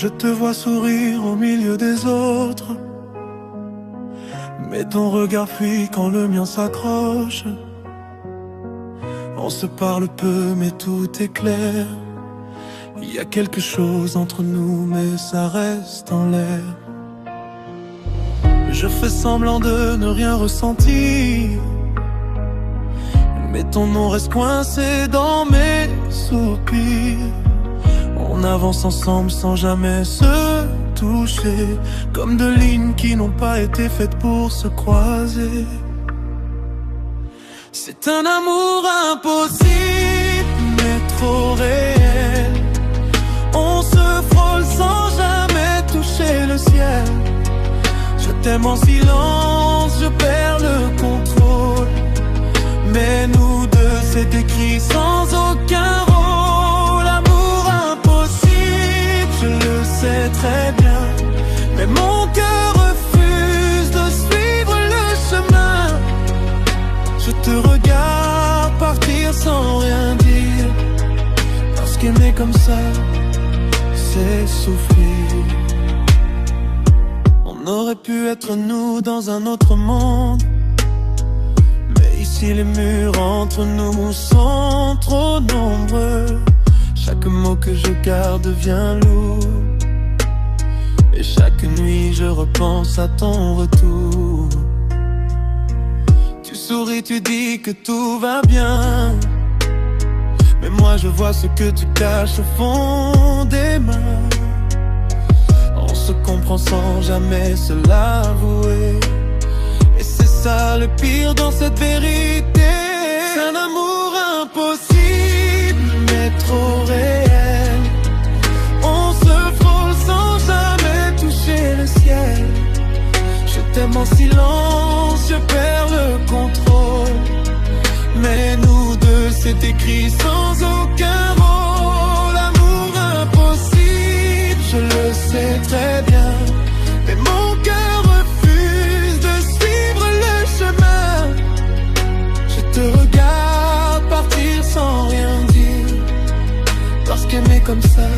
Je te vois sourire au milieu des autres, mais ton regard fuit quand le mien s'accroche. On se parle peu mais tout est clair. Il y a quelque chose entre nous mais ça reste en l'air. Je fais semblant de ne rien ressentir, mais ton nom reste coincé dans mes soupirs. On avance ensemble sans jamais se toucher, comme deux lignes qui n'ont pas été faites pour se croiser. C'est un amour impossible, mais trop réel. On se frôle sans jamais toucher le ciel. Je t'aime en silence, je perds le contrôle. Mais nous deux, c'est écrit sans aucun rôle. Amour impossible, je le sais très bien, mais mon cœur refuse de suivre le chemin. Je te regarde partir sans rien dire, parce qu'aimer comme ça, c'est souffrir. On aurait pu être nous dans un autre monde, mais ici les murs entre nous sont trop nombreux. Chaque mot que je garde devient lourd, et chaque nuit je repense à ton retour. Tu souris, tu dis que tout va bien, mais moi je vois ce que tu caches au fond des mains. On se comprend sans jamais se l'avouer, et c'est ça le pire dans cette vérité. C'est un amour impossible, mais trop réel. On se frôle sans jamais toucher le ciel. Je t'aime en silence, je perds le contrôle. Mais nous deux, c'est écrit sans aucun rôle. Amour impossible, je le sais très bien, mais mon cœur refuse de suivre le chemin. Je te regarde partir sans rien dire, parce qu'aimer comme ça,